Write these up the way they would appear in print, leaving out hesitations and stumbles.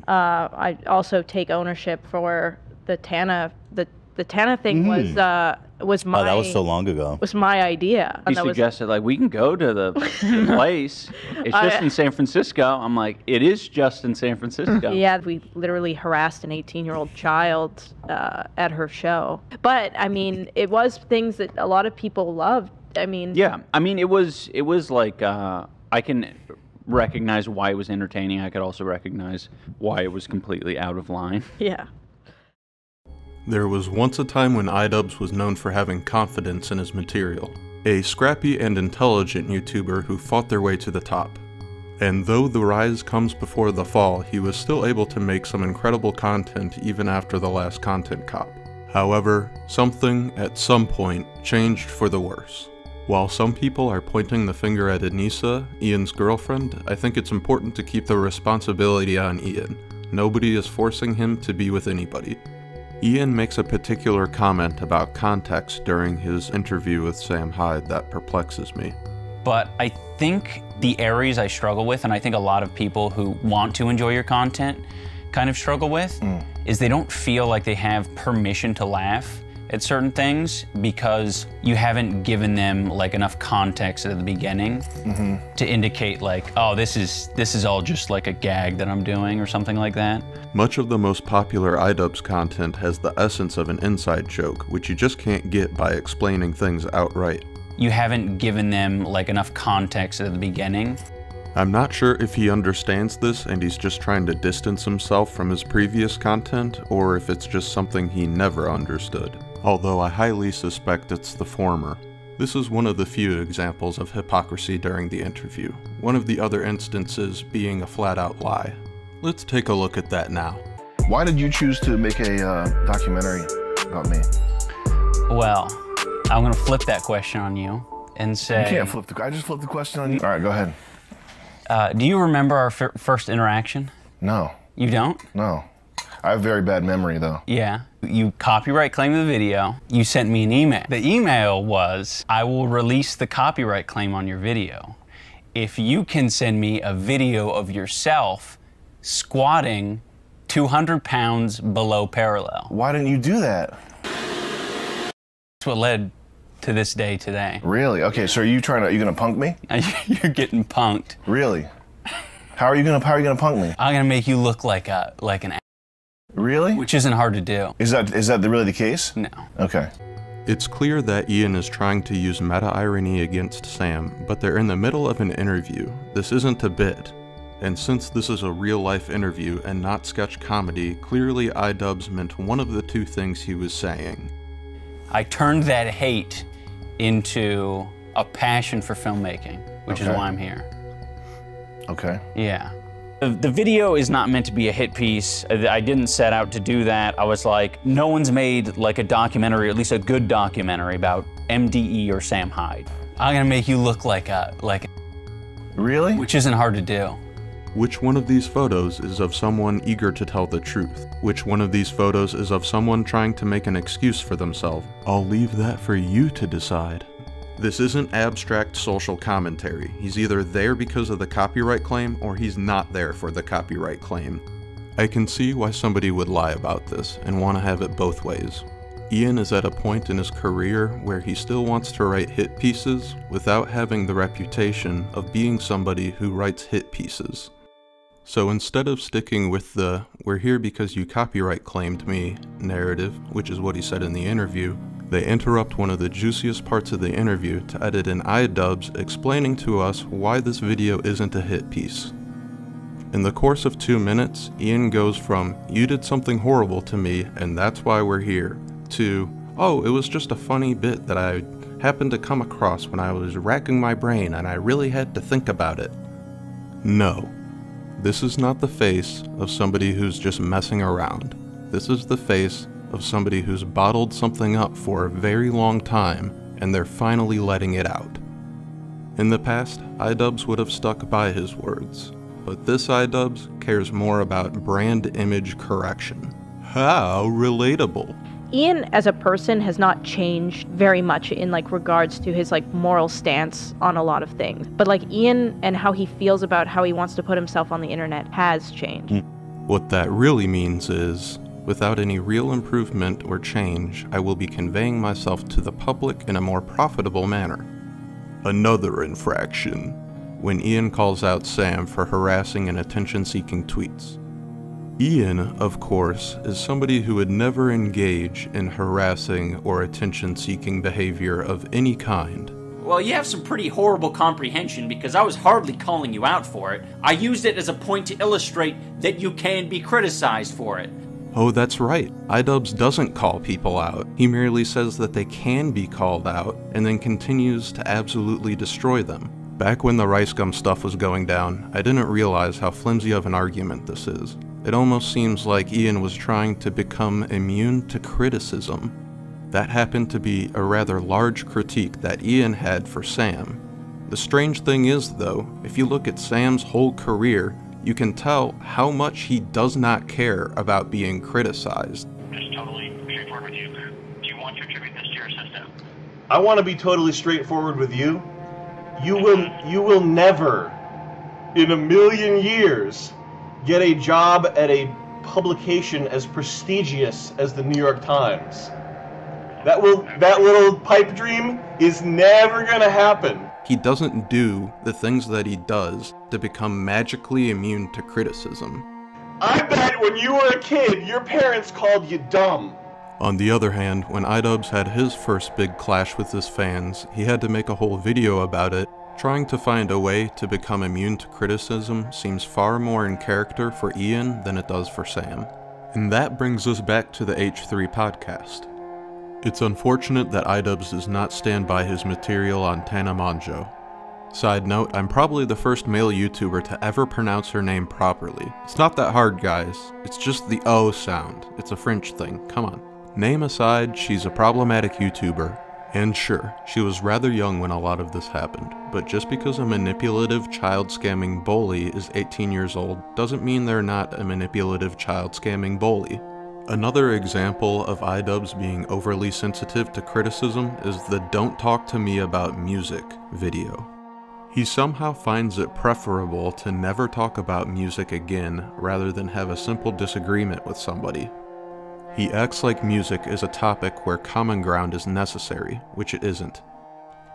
I also take ownership for the Tana. The Tana thing was my. Oh, that was so long ago. Was my idea. He suggested like we can go to the place. It's just in San Francisco. I'm like, it is just in San Francisco. Yeah, we literally harassed an 18-year-old child at her show. But I mean, it was things that a lot of people loved. I mean, yeah. I mean, it was like I can recognize why it was entertaining. I could also recognize why it was completely out of line. Yeah. There was once a time when iDubbbz was known for having confidence in his material. A scrappy and intelligent YouTuber who fought their way to the top. And though the rise comes before the fall, he was still able to make some incredible content even after the last content cop. However, something at some point changed for the worse. While some people are pointing the finger at Anissa, Ian's girlfriend, I think it's important to keep the responsibility on Ian. Nobody is forcing him to be with anybody. Ian makes a particular comment about context during his interview with Sam Hyde that perplexes me. But I think the areas I struggle with, and I think a lot of people who want to enjoy your content kind of struggle with, is they don't feel like they have permission to laugh at certain things because you haven't given them like enough context at the beginning to indicate like, oh, this is all just like a gag that I'm doing or something like that. Much of the most popular iDubbbz content has the essence of an inside joke, which you just can't get by explaining things outright. You haven't given them like enough context at the beginning. I'm not sure if he understands this and he's just trying to distance himself from his previous content, or if it's just something he never understood. Although I highly suspect it's the former. This is one of the few examples of hypocrisy during the interview, one of the other instances being a flat-out lie. Let's take a look at that now. Why did you choose to make a documentary about me? Well, I'm gonna flip that question on you and say... You can't flip the... I just flipped the question on you. All right, go ahead. Do you remember our first interaction? No. You don't? No. I have very bad memory, though. Yeah. You copyright claimed the video. You sent me an email. The email was, I will release the copyright claim on your video if you can send me a video of yourself squatting 200 pounds below parallel. Why didn't you do that? That's what led to this day today. Really? Okay, so are you gonna punk me? You're getting punked. Really? How are you gonna punk me? I'm gonna make you look like an Really? Which isn't hard to do. Is that really the case? No. Okay. It's clear that Ian is trying to use meta-irony against Sam, but they're in the middle of an interview. This isn't a bit. And since this is a real-life interview and not sketch comedy, clearly iDubbbz meant one of the two things he was saying. I turned that hate into a passion for filmmaking, which is why I'm here. Okay. Yeah. The video is not meant to be a hit piece. I didn't set out to do that. I was like, no one's made like a documentary, at least a good documentary about MDE or Sam Hyde. I'm gonna make you look like Really? Which isn't hard to do. Which one of these photos is of someone eager to tell the truth? Which one of these photos is of someone trying to make an excuse for themselves? I'll leave that for you to decide. This isn't abstract social commentary. He's either there because of the copyright claim, or he's not there for the copyright claim. I can see why somebody would lie about this, and want to have it both ways. Ian is at a point in his career where he still wants to write hit pieces without having the reputation of being somebody who writes hit pieces. So instead of sticking with the "we're here because you copyright claimed me" narrative, which is what he said in the interview, they interrupt one of the juiciest parts of the interview to edit in iDubbbz explaining to us why this video isn't a hit piece. In the course of 2 minutes, Ian goes from "you did something horrible to me and that's why we're here" to "oh, it was just a funny bit that I happened to come across when I was racking my brain and I really had to think about it." No. This is not the face of somebody who's just messing around. This is the face of somebody who's bottled something up for a very long time and they're finally letting it out. In the past, iDubbbz would have stuck by his words, but this iDubbbz cares more about brand image correction. How relatable. Ian as a person has not changed very much in like regards to his like moral stance on a lot of things. But like Ian and how he feels about how he wants to put himself on the internet has changed. What that really means is, without any real improvement or change, I will be conveying myself to the public in a more profitable manner. Another infraction, when Ian calls out Sam for harassing and attention-seeking tweets. Ian, of course, is somebody who would never engage in harassing or attention-seeking behavior of any kind. Well, you have some pretty horrible comprehension because I was hardly calling you out for it. I used it as a point to illustrate that you can be criticized for it. Oh, that's right. iDubbbz doesn't call people out. He merely says that they can be called out, and then continues to absolutely destroy them. Back when the rice gum stuff was going down, I didn't realize how flimsy of an argument this is. It almost seems like Ian was trying to become immune to criticism. That happened to be a rather large critique that Ian had for Sam. The strange thing is, though, if you look at Sam's whole career, you can tell how much he does not care about being criticized. Just totally straightforward with you. Do you want to attribute this to your system? I want to be totally straightforward with you. You will never, in a million years, get a job at a publication as prestigious as the New York Times. That little pipe dream is never gonna happen. He doesn't do the things that he does to become magically immune to criticism. I bet when you were a kid, your parents called you dumb. On the other hand, when iDubbbz had his first big clash with his fans, he had to make a whole video about it. Trying to find a way to become immune to criticism seems far more in character for Ian than it does for Sam. And that brings us back to the H3 podcast. It's unfortunate that iDubbbz does not stand by his material on Tana Mongeau. Side note, I'm probably the first male YouTuber to ever pronounce her name properly. It's not that hard, guys. It's just the O sound. It's a French thing, come on. Name aside, she's a problematic YouTuber. And sure, she was rather young when a lot of this happened, but just because a manipulative child-scamming bully is 18 years old doesn't mean they're not a manipulative child-scamming bully. Another example of iDubbbz being overly sensitive to criticism is the "Don't Talk to Me About Music" video. He somehow finds it preferable to never talk about music again rather than have a simple disagreement with somebody. He acts like music is a topic where common ground is necessary, which it isn't.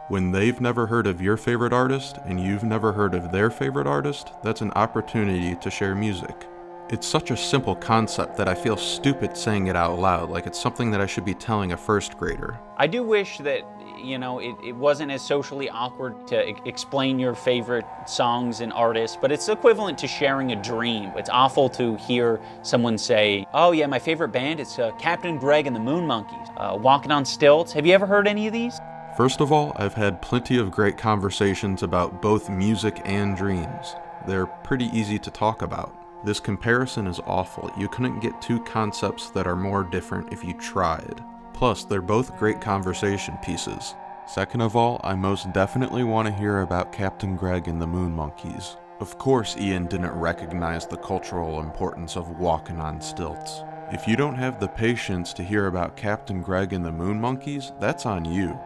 When they've never heard of your favorite artist and you've never heard of their favorite artist, that's an opportunity to share music. It's such a simple concept that I feel stupid saying it out loud, like it's something that I should be telling a first grader. I do wish that, you know, it wasn't as socially awkward to explain your favorite songs and artists, but it's equivalent to sharing a dream. It's awful to hear someone say, oh yeah, my favorite band is Captain Greg and the Moon Monkeys, Walking on Stilts. Have you ever heard any of these? First of all, I've had plenty of great conversations about both music and dreams. They're pretty easy to talk about. This comparison is awful. You couldn't get two concepts that are more different if you tried. Plus, they're both great conversation pieces. Second of all, I most definitely want to hear about Captain Greg and the Moon Monkeys. Of course, Ian didn't recognize the cultural importance of Walking on Stilts. If you don't have the patience to hear about Captain Greg and the Moon Monkeys, that's on you.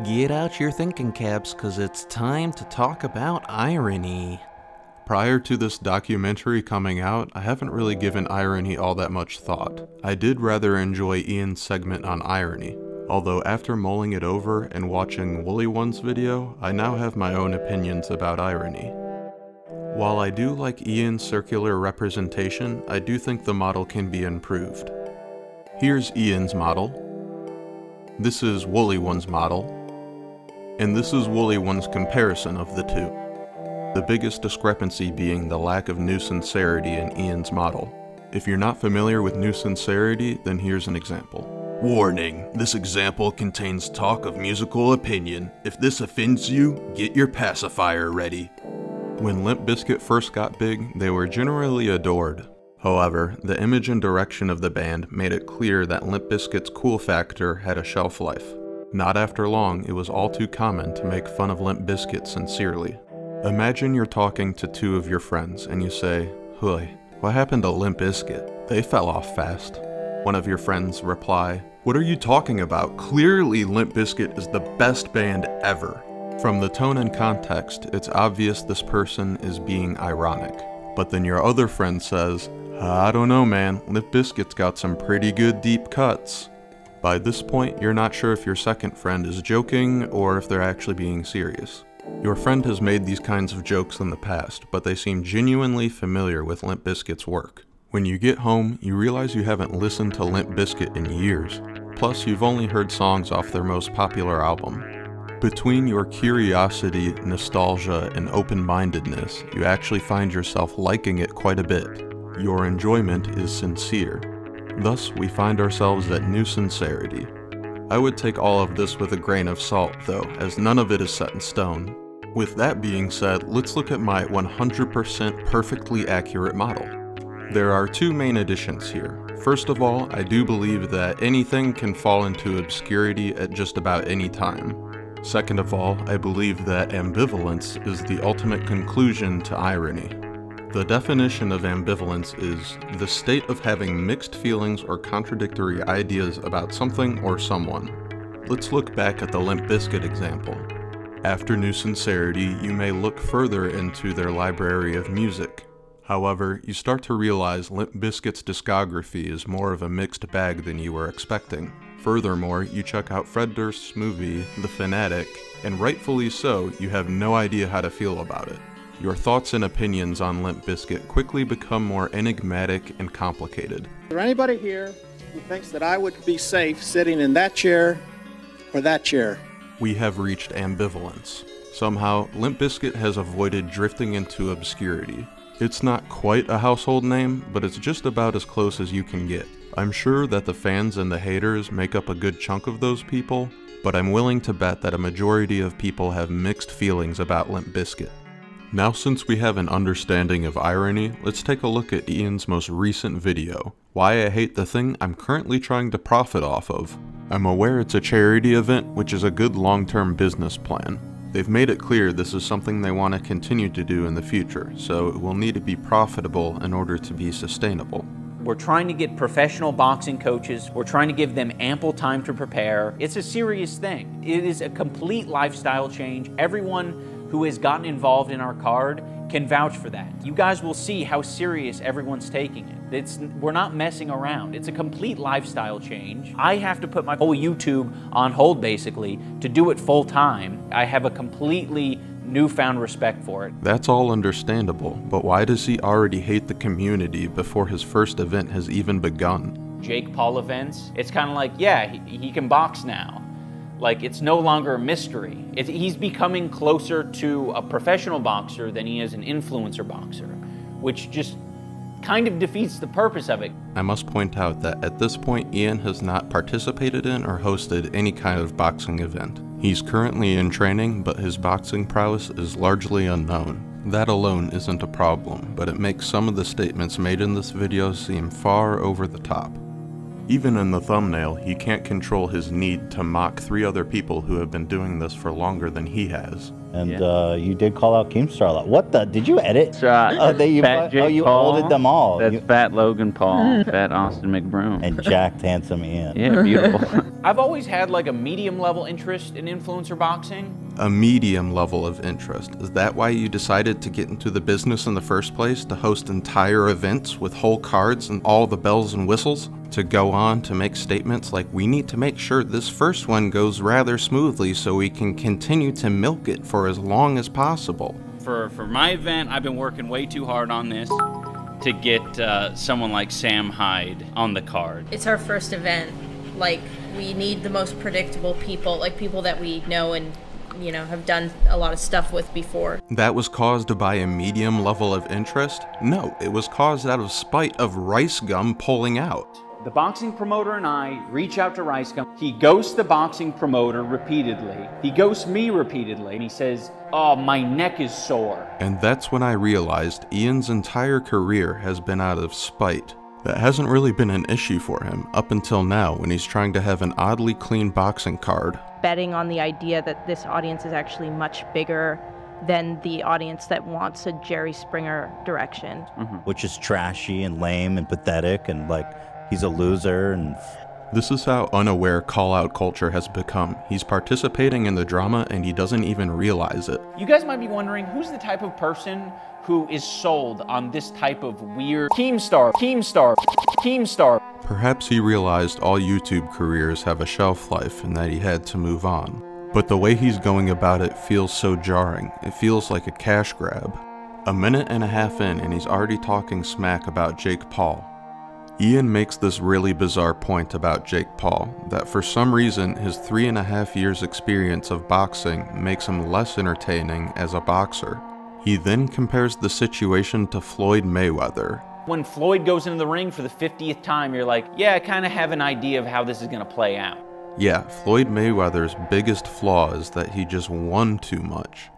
Get out your thinking caps, cause it's time to talk about irony. Prior to this documentary coming out, I haven't really given irony all that much thought. I did rather enjoy Ian's segment on irony, although after mulling it over and watching Woolly One's video, I now have my own opinions about irony. While I do like Ian's circular representation, I do think the model can be improved. Here's Ian's model. This is Woolly One's model. And this is Woolly One's comparison of the two. The biggest discrepancy being the lack of new sincerity in Ian's model. If you're not familiar with new sincerity, then here's an example. Warning, this example contains talk of musical opinion. If this offends you, get your pacifier ready. When Limp Bizkit first got big, they were generally adored. However, the image and direction of the band made it clear that Limp Bizkit's cool factor had a shelf life. Not after long, it was all too common to make fun of Limp Bizkit sincerely. Imagine you're talking to two of your friends and you say, "Hey, what happened to Limp Bizkit? They fell off fast." One of your friends reply, "What are you talking about? Clearly Limp Bizkit is the best band ever." From the tone and context, it's obvious this person is being ironic. But then your other friend says, I don't know, man. Limp Bizkit's got some pretty good deep cuts. By this point, you're not sure if your second friend is joking or if they're actually being serious. Your friend has made these kinds of jokes in the past, but they seem genuinely familiar with Limp Bizkit's work. When you get home, you realize you haven't listened to Limp Bizkit in years. Plus, you've only heard songs off their most popular album. Between your curiosity, nostalgia, and open-mindedness, you actually find yourself liking it quite a bit. Your enjoyment is sincere. Thus, we find ourselves at new sincerity. I would take all of this with a grain of salt, though, as none of it is set in stone. With that being said, let's look at my 100% perfectly accurate model. There are two main additions here. First of all, I do believe that anything can fall into obscurity at just about any time. Second of all, I believe that ambivalence is the ultimate conclusion to irony. The definition of ambivalence is the state of having mixed feelings or contradictory ideas about something or someone. Let's look back at the Limp Bizkit example. After New Sincerity, you may look further into their library of music. However, you start to realize Limp Bizkit's discography is more of a mixed bag than you were expecting. Furthermore, you check out Fred Durst's movie, The Fanatic, and rightfully so, you have no idea how to feel about it. Your thoughts and opinions on Limp Bizkit quickly become more enigmatic and complicated. Is there anybody here who thinks that I would be safe sitting in that chair or that chair? We have reached ambivalence. Somehow, Limp Bizkit has avoided drifting into obscurity. It's not quite a household name, but it's just about as close as you can get. I'm sure that the fans and the haters make up a good chunk of those people, but I'm willing to bet that a majority of people have mixed feelings about Limp Bizkit. Now, since we have an understanding of irony, let's take a look at Ian's most recent video, Why I Hate the Thing I'm Currently Trying to Profit Off of. I'm aware it's a charity event, which is a good long-term business plan. They've made it clear this is something they want to continue to do in the future, so it will need to be profitable in order to be sustainable. We're trying to get professional boxing coaches. We're trying to give them ample time to prepare. It's a serious thing. It is a complete lifestyle change. Everyone who has gotten involved in our card can vouch for that. You guys will see how serious everyone's taking it. We're not messing around. It's a complete lifestyle change. I have to put my whole YouTube on hold basically to do it full time. I have a completely newfound respect for it. That's all understandable, but why does he already hate the community before his first event has even begun? Jake Paul events, it's kind of like, yeah, he can box now. Like, it's no longer a mystery. He's becoming closer to a professional boxer than he is an influencer boxer, which just kind of defeats the purpose of it. I must point out that at this point, Ian has not participated in or hosted any kind of boxing event. He's currently in training, but his boxing prowess is largely unknown. That alone isn't a problem, but it makes some of the statements made in this video seem far over the top. Even in the thumbnail, he can't control his need to mock 3 other people who have been doing this for longer than he has. And you did call out Keemstar a lot. What the? Did you edit? You Olded them all. That's Fat Logan Paul, Fat Austin McBroom. And jacked handsome Ian. Yeah, beautiful. I've always had like a medium level interest in influencer boxing. A medium level of interest. Is that why you decided to get into the business in the first place, to host entire events with whole cards and all the bells and whistles? To go on to make statements like, we need to make sure this first one goes rather smoothly so we can continue to milk it for as long as possible. For my event, I've been working way too hard on this to get someone like Sam Hyde on the card. It's our first event. Like, we need the most predictable people, like people that we know and have done a lot of stuff with before. That was caused by a medium level of interest? No, it was caused out of spite of Rice Gum pulling out. The boxing promoter and I reach out to Rice Gum. He ghosts the boxing promoter repeatedly. He ghosts me repeatedly, and he says, "Oh, my neck is sore." And that's when I realized Ian's entire career has been out of spite. That hasn't really been an issue for him up until now, when he's trying to have an oddly clean boxing card. Betting on the idea that this audience is actually much bigger than the audience that wants a Jerry Springer direction. Which is trashy and lame and pathetic and like he's a loser and This is how unaware call-out culture has become. He's participating in the drama and he doesn't even realize it. You guys might be wondering, who's the type of person who is sold on this type of weird Keemstar. Perhaps he realized all YouTube careers have a shelf life and that he had to move on. But the way he's going about it feels so jarring. It feels like a cash grab. A minute and a half in and he's already talking smack about Jake Paul. Ian makes this really bizarre point about Jake Paul, that for some reason his 3.5 years experience of boxing makes him less entertaining as a boxer. He then compares the situation to Floyd Mayweather. When Floyd goes into the ring for the 50th time, you're like, yeah, I kind of have an idea of how this is going to play out. Yeah, Floyd Mayweather's biggest flaw is that he just won too much.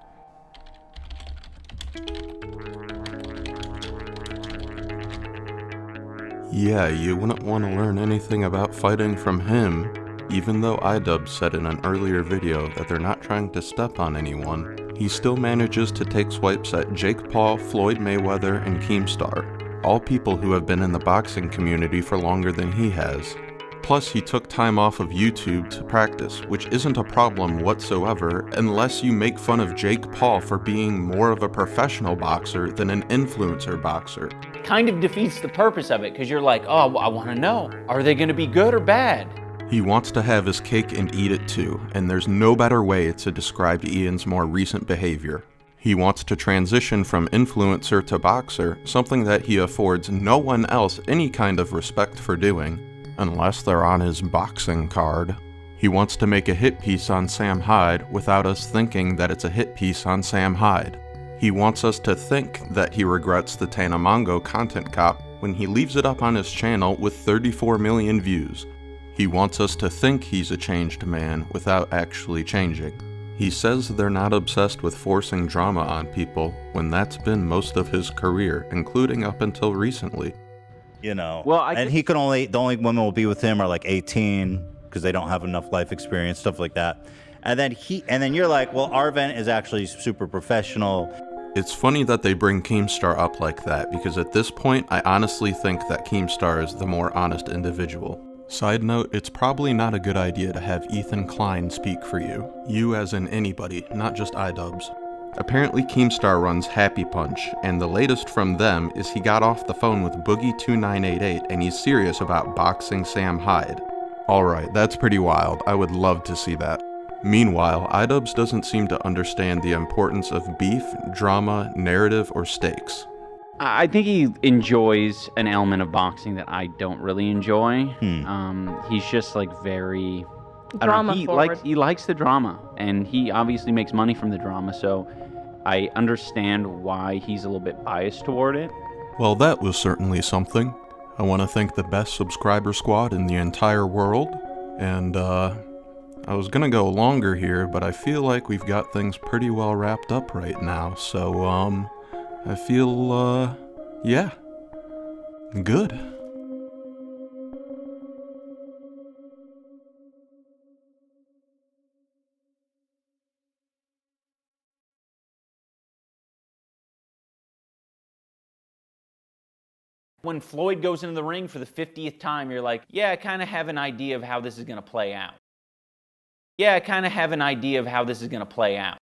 Yeah, you wouldn't want to learn anything about fighting from him, even though iDubbbz said in an earlier video that they're not trying to step on anyone. He still manages to take swipes at Jake Paul, Floyd Mayweather, and Keemstar, all people who have been in the boxing community for longer than he has. Plus, he took time off of YouTube to practice, which isn't a problem whatsoever unless you make fun of Jake Paul for being more of a professional boxer than an influencer boxer. Kind of defeats the purpose of it, because you're like, oh, I want to know, are they going to be good or bad? He wants to have his cake and eat it too, and there's no better way to describe Ian's more recent behavior. He wants to transition from influencer to boxer, something that he affords no one else any kind of respect for doing, unless they're on his boxing card. He wants to make a hit piece on Sam Hyde without us thinking that it's a hit piece on Sam Hyde. He wants us to think that he regrets the Tanamongo content cop when he leaves it up on his channel with 34 million views. He wants us to think he's a changed man without actually changing. He says they're not obsessed with forcing drama on people when that's been most of his career, including up until recently. You know, well, and he can only, the only women will be with him are like 18 because they don't have enough life experience, stuff like that. And then you're like, well, Arvin is actually super professional. It's funny that they bring Keemstar up like that, because at this point, I honestly think that Keemstar is the more honest individual. Side note, it's probably not a good idea to have Ethan Klein speak for you. You as in anybody, not just iDubbbz. Apparently Keemstar runs Happy Punch, and the latest from them is he got off the phone with Boogie2988 and he's serious about boxing Sam Hyde. Alright, that's pretty wild. I would love to see that. Meanwhile, iDubbbz doesn't seem to understand the importance of beef, drama, narrative, or stakes. I think he enjoys an element of boxing that I don't really enjoy. He's just like very Drama forward. He likes the drama, and he obviously makes money from the drama, so I understand why he's a little bit biased toward it. Well, that was certainly something. I want to thank the best subscriber squad in the entire world, and I was gonna go longer here, but I feel like we've got things pretty well wrapped up right now, so I feel yeah, good. When Floyd goes into the ring for the 50th time, you're like, yeah, I kind of have an idea of how this is going to play out.